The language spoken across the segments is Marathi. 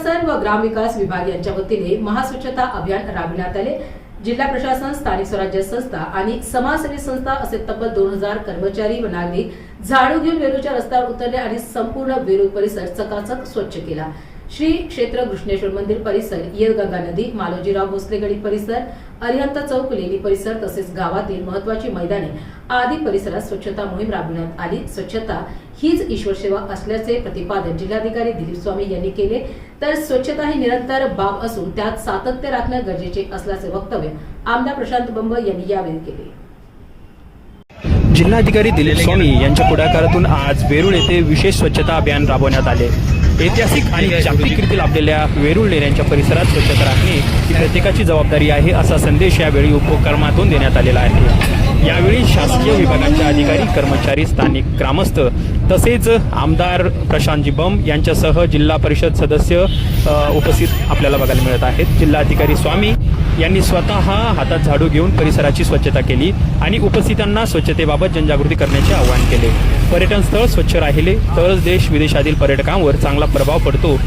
प्रशासन व ग्रामविकास विभाग यांच्या वतीने महास्वच्छता अभियान राबविण्यात आले। जिल्हा प्रशासन, स्थानिक स्वराज्य संस्था आणि समाजसेवी संस्था असे तब्बल 2000 कर्मचारी व नागरिक झाडू घेऊन वेरूळच्या रस्त्यावर उतरले आणि संपूर्ण वेरूळ परिसर चकाचक स्वच्छ केला। श्री क्षेत्र घृष्णेश्वर मंदिर परिसर, येलगंगा नदी, मालोजीराव भोसले गडी परिसर, अरिहंत चौक, लेणी परिसर तसेच गावातील महत्त्वाची मैदाने आदी परिसरात स्वच्छता मोहीम राबविण्यात आली। स्वच्छता हीच ईश्वर सेवा असल्याचे प्रतिपादन जिल्हाधिकारी दिलीप स्वामी यांनी केले। तर स्वच्छता ही निरंतर बाब असून त्यात सातत्य राखणे गरजेचे असल्याचे वक्तव्य आमदार प्रशांत बंब यांनी यावेळी केले। जिल्हाधिकारी दिलीप स्वामी यांच्या पुढाकारातून आज वेरूळ येथे विशेष स्वच्छता अभियान राबवण्यात आले। ऐतिहासिक आणि जागतिक रीती लाभलेल्या वेरूळ लेण्यांच्या परिसरात स्वच्छता राखणे ही प्रत्येकाची जबाबदारी आहे, असा संदेश यावेळी उपक्रमातून देण्यात आलेला आहे। यावेळी शासकीय विभागांचे अधिकारी, कर्मचारी, स्थानिक ग्रामस्थ तसेच आमदार प्रशांतजी बंब यांच्यासह जिल्हा परिषद सदस्य उपस्थित आपल्याला बघायला मिळत आहेत। जिल्हाधिकारी स्वामी यांनी स्वतः हातात झाडू घेऊन परिसराची स्वच्छता केली आणि उपस्थितांना स्वच्छतेबाबत जनजागृती करण्याचे आवाहन केले। पर्यटन स्थळ स्वच्छ राहिले तरच देश विदेशातील पर्यटकांवर चांगला प्रभाव पडतो।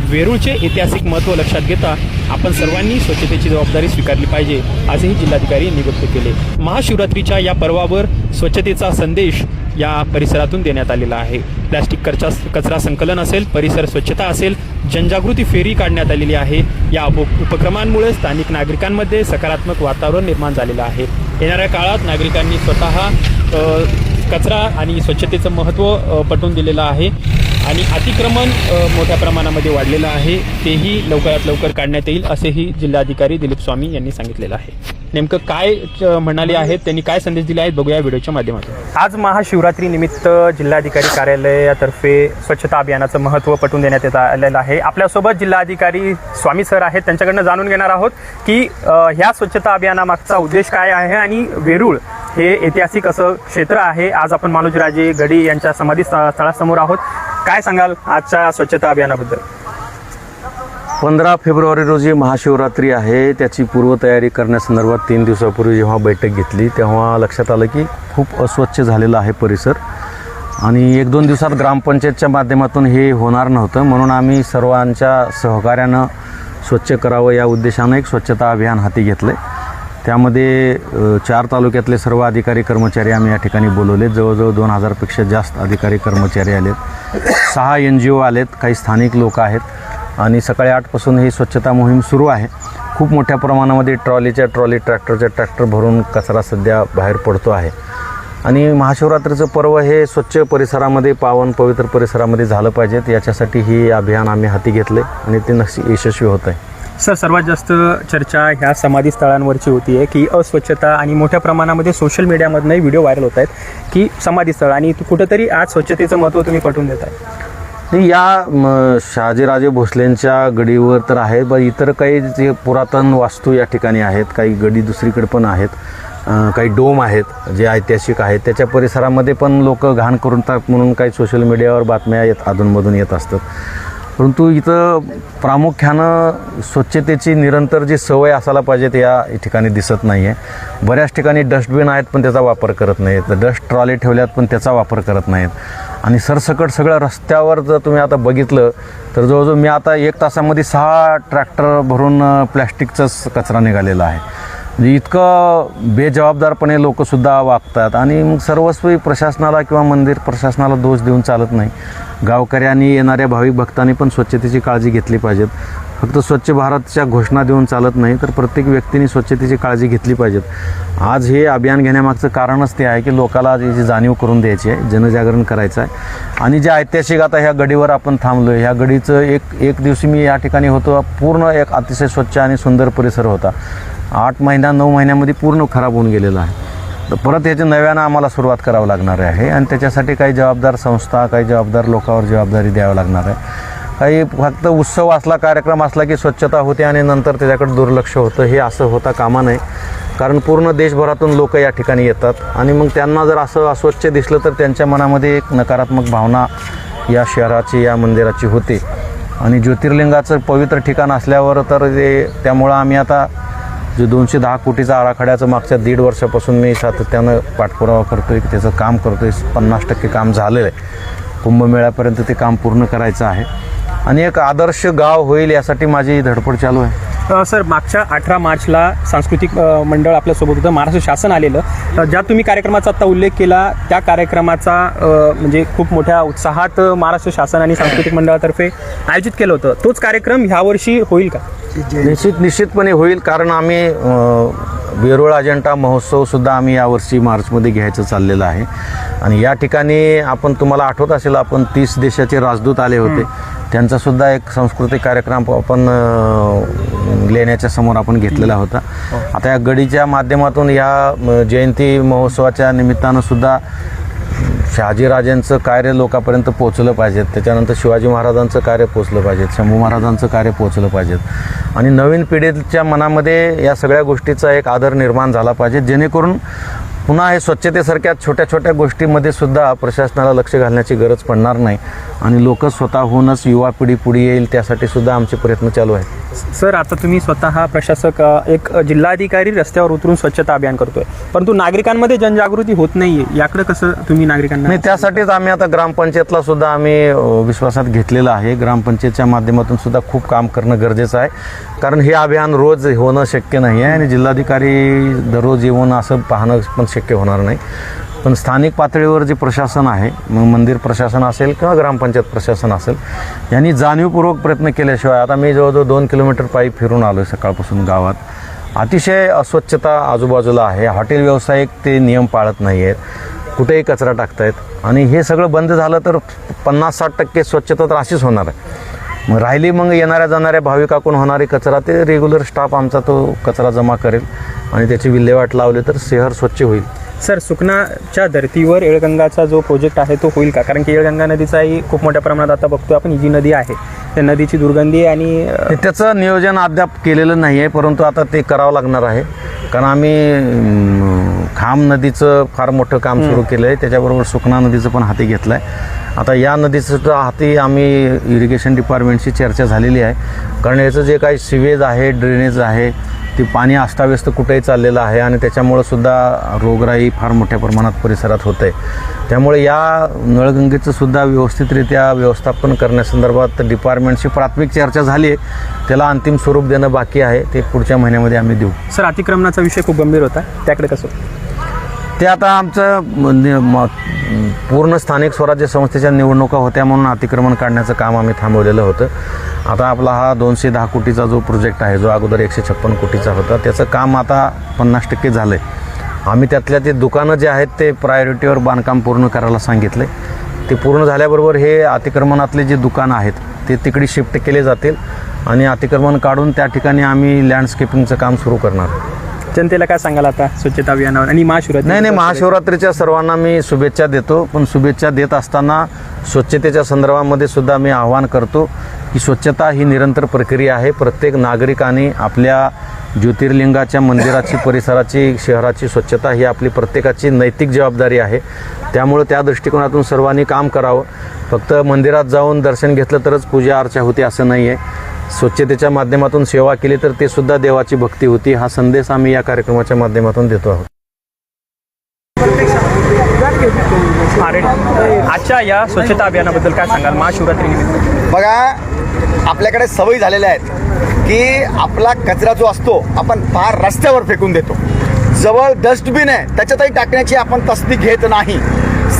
वेरूळचे ऐतिहासिक महत्त्व लक्षात घेता आपण सर्वांनी स्वच्छतेची जबाबदारी स्वीकारली पाहिजे, असेही जिल्हाधिकारी यांनी व्यक्त केले। महाशिवरात्रीच्या या पर्वावर स्वच्छतेचा संदेश या परिसरातून देण्यात आलेला आहे। प्लास्टिक कचरा संकलन असेल, परिसर स्वच्छता असेल, जनजागृती फेरी काढण्यात आलेली आहे। या उपक्रमांमुळे स्थानिक नागरिकांमध्ये सकारात्मक वातावरण निर्माण झालेलं आहे। येणाऱ्या काळात नागरिकांनी स्वतः कचरा आणि स्वच्छतेचं महत्त्व पटवून दिलेलं आहे आणि अतिक्रमण मोठ्या प्रमाणामध्ये वाढलेलं आहे, तेही लवकरात लवकर काढण्यात येईल, असेही जिल्हाधिकारी दिलीप स्वामी यांनी सांगितलेलं आहे। नेमकं काय म्हणाले आहेत, त्यांनी काय संदेश दिले आहेत, बघूया व्हिडिओच्या माध्यमातून। आज महाशिवरात्री निमित्त जिल्हाधिकारी कार्यालयातर्फे स्वच्छता अभियानाचं महत्त्व पटवून देण्यात येत आलेलं आहे। आपल्यासोबत जिल्हाधिकारी स्वामी सर आहेत, त्यांच्याकडनं जाणून घेणार आहोत की ह्या स्वच्छता अभियानामागचा उद्देश काय आहे आणि वेरूळ हे ऐतिहासिक असं क्षेत्र आहे। आज आपण मालोजीराजे गडी यांच्या समाधी स्थळासमोर आहोत। काय सांगाल आजच्या स्वच्छता अभियानाबद्दल? 15 फेब्रुवारी रोजी महाशिवरात्री आहे, त्याची पूर्वतयारी करण्यासंदर्भात 3 दिवसापूर्वी जेव्हा बैठक घेतली तेव्हा लक्षात आलं की खूप अस्वच्छ झालेला आहे परिसर आणि 1-2 दिवसात ग्रामपंचायतच्या माध्यमातून हे होणार नव्हतं, म्हणून आम्ही सर्वांच्या सहकार्यानं स्वच्छ करावं या उद्देशानं एक स्वच्छता अभियान हाती घेतलं। त्यामध्ये 4 तालुक्यातले सर्व अधिकारी कर्मचारी आम्ही या ठिकाणी बोलवले। जवळजवळ 2000पेक्षा जास्त अधिकारी कर्मचारी आलेत, 6 NGO आलेत, काही स्थानिक लोक आहेत आणि सकाळी 8 पासून ही स्वच्छता मोहीम सुरू आहे। खूप मोठ्या प्रमाणामध्ये ट्रॉलीच्या ट्रॉली, ट्रॅक्टरच्या ट्रॅक्टर भरून कचरा सध्या बाहेर पडतो आहे आणि महाशिवरात्रीचं पर्व हे स्वच्छ परिसरामध्ये, पावन पवित्र परिसरामध्ये झालं पाहिजेत, याच्यासाठी ही अभियान आम्ही हाती घेतले आणि ते नक्की यशस्वी होत आहे। सर, सर्वात जास्त चर्चा ह्या समाधी स्थळांवरची होती आहे की अस्वच्छता आणि मोठ्या प्रमाणामध्ये सोशल मीडियामधनंही व्हिडिओ व्हायरल होत आहेत की समाधी स्थळ आणि कुठंतरी आज स्वच्छतेचं महत्त्व तुम्ही पटवून देत आहे। या शहाजीराजे भोसलेंच्या गडीवर तर आहे, पण इतर काही जे पुरातन वास्तू या ठिकाणी आहेत, काही गडी दुसरीकडे पण आहेत, काही डोम आहेत जे ऐतिहासिक आहेत, त्याच्या परिसरामध्ये पण लोक घाण करून टाक म्हणून काही सोशल मीडियावर बातम्या अधूनमधून येत असतात। परंतु इथं प्रामुख्यानं स्वच्छतेची निरंतर जी सवय असायला पाहिजे ते या ठिकाणी दिसत नाही आहे। बऱ्याच ठिकाणी डस्टबिन आहेत पण त्याचा वापर करत नाहीत, डस्ट ट्रॉली ठेवल्यात पण त्याचा वापर करत नाहीत आणि सरसकट सगळं रस्त्यावर जर तुम्ही आता बघितलं तर जवळजवळ मी आता 1 तासामध्ये 6 ट्रॅक्टर भरून प्लॅस्टिकचाच कचरा निघालेला आहे। म्हणजे इतकं बेजबाबदारपणे लोकसुद्धा वागतात आणि मग सर्वस्वी प्रशासनाला किंवा मंदिर प्रशासनाला दोष देऊन चालत नाही। गावकऱ्यांनी, येणाऱ्या भाविक भक्तांनी पण स्वच्छतेची काळजी घेतली पाहिजेत। फक्त स्वच्छ भारतच्या घोषणा देऊन चालत नाही, तर प्रत्येक व्यक्तीने स्वच्छतेची काळजी घेतली पाहिजेत। आज हे अभियान घेण्यामागचं कारणच ते आहे की लोकाला जी जाणीव करून द्यायची आहे, जनजागरण करायचं आहे आणि जे ऐतिहासिक आता ह्या गडीवर आपण थांबलो आहे, ह्या गडीचं एक दिवशी मी या ठिकाणी होतो, पूर्ण एक अतिशय स्वच्छ आणि सुंदर परिसर होता। 8 महिना 9 महिन्यामध्ये पूर्ण खराब होऊन गेलेला आहे। तर परत याच्या नव्यानं आम्हाला सुरुवात करावं लागणार आहे आणि त्याच्यासाठी काही जबाबदार संस्था, काही जबाबदार लोकांवर जबाबदारी द्यावी लागणार आहे। काही फक्त उत्सव असला, कार्यक्रम असला की स्वच्छता होते आणि नंतर त्याच्याकडे दुर्लक्ष होतं, हे असं होता कामा नये। कारण पूर्ण देशभरातून लोक या ठिकाणी येतात आणि मग त्यांना जर असं अस्वच्छ दिसलं तर त्यांच्या मनामध्ये एक नकारात्मक भावना या शहराची, या मंदिराची होते आणि ज्योतिर्लिंगाचं पवित्र ठिकाण असल्यावर तर त्यामुळं आम्ही आता जो 210 कोटीचा आराखड्याचं मागच्या 1.5 वर्षापासून मी सातत्यानं पाठपुरावा करतोय, त्याचं काम करतोय। 50% काम झालेलं आहे, कुंभमेळ्यापर्यंत ते काम पूर्ण करायचं आहे आणि एक आदर्श गाव होईल यासाठी माझी धडपड चालू आहे. सर, मागच्या 18 मार्चला सांस्कृतिक मंडळ आपल्यासोबत होतं, महाराष्ट्र शासन आलेलं. ज्या तुम्ही कार्यक्रमाचा आता उल्लेख केला त्या कार्यक्रमाचा म्हणजे खूप मोठ्या उत्साहात महाराष्ट्र शासन आणि सांस्कृतिक मंडळातर्फे आयोजित केलं होतं. तोच कार्यक्रम ह्यावर्षी होईल का? निश्चितपणे होईल, कारण आम्ही वेरूळ अजंठा महोत्सवसुद्धा आम्ही यावर्षी मार्चमध्ये घ्यायचं चाललेलं आहे. आणि या ठिकाणी तुम्हाला आठवत असेल, आपण 30 देशाचे राजदूत आले होते, त्यांचासुद्धा एक सांस्कृतिक कार्यक्रम आपण लेण्याच्या समोर आपण घेतलेला होता. आता या गडीच्या माध्यमातून या जयंती महोत्सवाच्या निमित्तानं सुद्धा शहाजीराजांचं कार्य लोकांपर्यंत पोहोचलं पाहिजे, त्याच्यानंतर शिवाजी महाराजांचं कार्य पोहोचलं पाहिजे, शंभू महाराजांचं कार्य पोहोचलं पाहिजे आणि नवीन पिढीच्या मनामध्ये या सगळ्या गोष्टीचा एक आदर निर्माण झाला पाहिजे, जेणेकरून पुन्हा हे स्वच्छतेसारख्या छोट्या छोट्या गोष्टीमध्ये सुद्धा प्रशासनाला लक्ष घालण्याची गरज पडणार नाही आणि लोक स्वतःहूनच युवा पिढी पुढे येईल त्यासाठी सुद्धा आमचे प्रयत्न चालू आहेत. सर, आता तुम्ही स्वतः प्रशासक, एक जिल्हाधिकारी रस्त्यावर उतरून स्वच्छता अभियान करतोय, परंतु नागरिकांमध्ये जनजागृती होत नाहीये, याकडे कसं तुम्ही नागरिकांना? नाही, त्यासाठीच आम्ही आता ग्रामपंचायतला सुद्धा आम्ही विश्वासात घेतलेलं आहे. ग्रामपंचायतच्या माध्यमातून सुद्धा खूप काम करणं गरजेचं आहे, कारण हे अभियान रोज होणं शक्य नाही आहे आणि जिल्हाधिकारी दररोज येऊन असं पाहणं पण शक्य होणार नाही. पण स्थानिक पातळीवर जे प्रशासन आहे, मग मंदिर प्रशासन असेल किंवा ग्रामपंचायत प्रशासन असेल, यांनी जाणीवपूर्वक प्रयत्न केल्याशिवाय, आता मी जवळजवळ 2 किलोमीटर पायी फिरून आलो आहे सकाळपासून गावात, अतिशय अस्वच्छता आजूबाजूला आहे. हॉटेल व्यावसायिक ते नियम पाळत नाही आहेत, कुठेही कचरा टाकतायत आणि हे सगळं बंद झालं तर 50-60% स्वच्छता तर अशीच होणार आहे. मग राहिली मग येणाऱ्या जाणाऱ्या भाविकाकडून होणारी कचरा, ते रेग्युलर स्टाफ आमचा तो कचरा जमा करेल आणि त्याची विल्हेवाट लावली तर शहर स्वच्छ होईल. सर, सुकनाच्या धर्तीवर येळगंगाचा जो प्रोजेक्ट आहे तो होईल का? कारण की येळगंगा नदीचाही खूप मोठ्या प्रमाणात आता बघतो आपण, ही जी नदी आहे त्या नदीची दुर्गंधी आणि त्याचं नियोजन अद्याप केलेलं नाही आहे, परंतु आता ते करावं लागणार आहे. कारण आम्ही खाम नदीचं फार मोठं काम सुरू केलं आहे, त्याच्याबरोबर सुकना नदीचं पण हाती घेतलं आहे. आता या नदीचं हाती आम्ही इरिगेशन डिपार्टमेंटशी चर्चा झालेली आहे, कारण याचं जे काही सिवेज आहे, ड्रेनेज आहे, ते पाणी अस्ताव्यस्त कुठेही चाललेलं आहे आणि त्याच्यामुळं सुद्धा रोगराई फार मोठ्या प्रमाणात परिसरात होते. त्यामुळे या नळगंगेचं सुद्धा व्यवस्थितरित्या व्यवस्थापन करण्यासंदर्भात डिपार्टमेंटशी प्राथमिक चर्चा झाली आहे, त्याला अंतिम स्वरूप देणं बाकी आहे, ते पुढच्या महिन्यामध्ये आम्ही देऊ. सर, अतिक्रमणाचा विषय खूप गंभीर होता, त्याकडे कसं? ते आता आमचं पूर्ण स्थानिक स्वराज्य संस्थेच्या निवडणुका होत्या म्हणून अतिक्रमण काढण्याचं काम आम्ही थांबवलेलं होतं. आता आपला हा 210 कोटीचा जो प्रोजेक्ट आहे, जो अगोदर 156 कोटीचा होता, त्याचं काम आता 50% झालं आहे. आम्ही त्यातल्या ते दुकानं जे आहेत ते प्रायोरिटीवर बांधकाम पूर्ण करायला सांगितलं आहे. ते पूर्ण झाल्याबरोबर हे अतिक्रमणातले जे दुकानं आहेत ते तिकडे शिफ्ट केले जातील आणि अतिक्रमण काढून त्या ठिकाणी आम्ही लँडस्केपिंगचं काम सुरू करणार. जनतेला काय सांगाल आता स्वच्छता अभियानावर आणि महाशिवरात्री? नाही, महाशिवरात्रीच्या सर्वांना मी शुभेच्छा देतो, पण शुभेच्छा देत असताना स्वच्छतेच्या संदर्भामध्ये सुद्धा मी आवाहन करतो की स्वच्छता ही निरंतर प्रक्रिया आहे. प्रत्येक नागरिकाने आपल्या ज्योतिर्लिंगाच्या मंदिराची, परिसराची, शहराची स्वच्छता ही आपली प्रत्येकाची नैतिक जबाबदारी आहे. त्यामुळे त्या दृष्टिकोनातून सर्वांनी काम करावं. फक्त मंदिरात जाऊन दर्शन घेतलं तरच पूजा अर्चा होते असं नाही आहे. स्वच्छतेच्या माध्यमातून सेवा केली तर ते सुद्धा देवाची भक्ती होती. हा संदेश आम्ही या कार्यक्रमाच्या माध्यमातून देतो आहोत. आजच्या या स्वच्छता अभियानाबद्दल काय सांगाल महाशिवरात्री निमित्त? बघा, आपल्याकडे सवयी झालेल्या आहेत की आपला कचरा जो असतो आपण फार रस्त्यावर फेकून देतो. जवळ डस्टबिन आहे त्याच्यातही टाकण्याची आपण तसदी घेत नाही.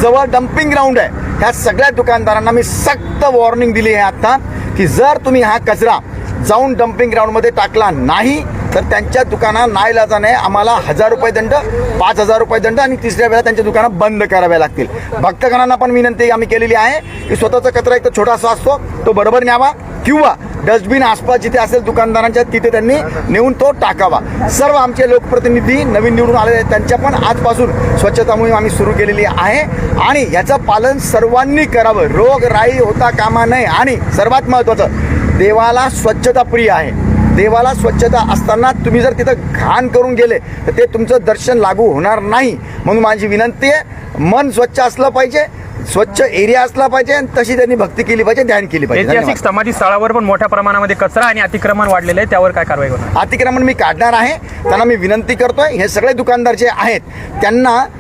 जवळ डम्पिंग ग्राउंड आहे. ह्या सगळ्या दुकानदारांना मी सक्त वॉर्निंग दिली आहे आता की जर तुम्ही हा कचरा जाऊन डम्पिंग ग्राउंडमध्ये टाकला नाही तर त्यांच्या दुकानात नाईलाजाने आम्हाला 1000 रुपये दंड, 5000 रुपये दंड आणि तिसऱ्या वेळेला त्यांच्या दुकानं बंद कराव्या लागतील. भक्तगणांना पण विनंती आम्ही केलेली आहे की स्वतःचा कचरा एक तर छोटासा असतो तो बरोबर न्यावा किंवा डस्टबिन आसपास जिथे असेल दुकानदारांच्या तिथे त्यांनी नेऊन तो टाकावा. सर्व आमचे लोकप्रतिनिधी नवीन निवडून आलेले आहेत, त्यांच्या पण आजपासून स्वच्छता मोहीम आम्ही सुरू केलेली आहे आणि याचं पालन सर्वांनी करावं. रोगराई होता कामा नये आणि सर्वात महत्त्वाचं, देवाला स्वच्छता प्रिय आहे. देवाला स्वच्छता असताना तुम्ही जर तिथं घाण करून गेले तर ते तुमचं दर्शन लागू होणार नाही. म्हणून माझी विनंती आहे, मन स्वच्छ असलं पाहिजे, स्वच्छ एरिया असला पाहिजे आणि तशी त्यांनी भक्ती केली पाहिजे, ध्यान केली पाहिजे. ऐतिहासिक समाधी स्थळावर पण मोठ्या प्रमाणामध्ये कचरा आणि अतिक्रमण वाढलेलं आहे, त्यावर काय कारवाई होणार? अतिक्रमण मी काढणार आहे. त्यांना मी विनंती करतोय, हे सगळे दुकानदार जे आहेत त्यांना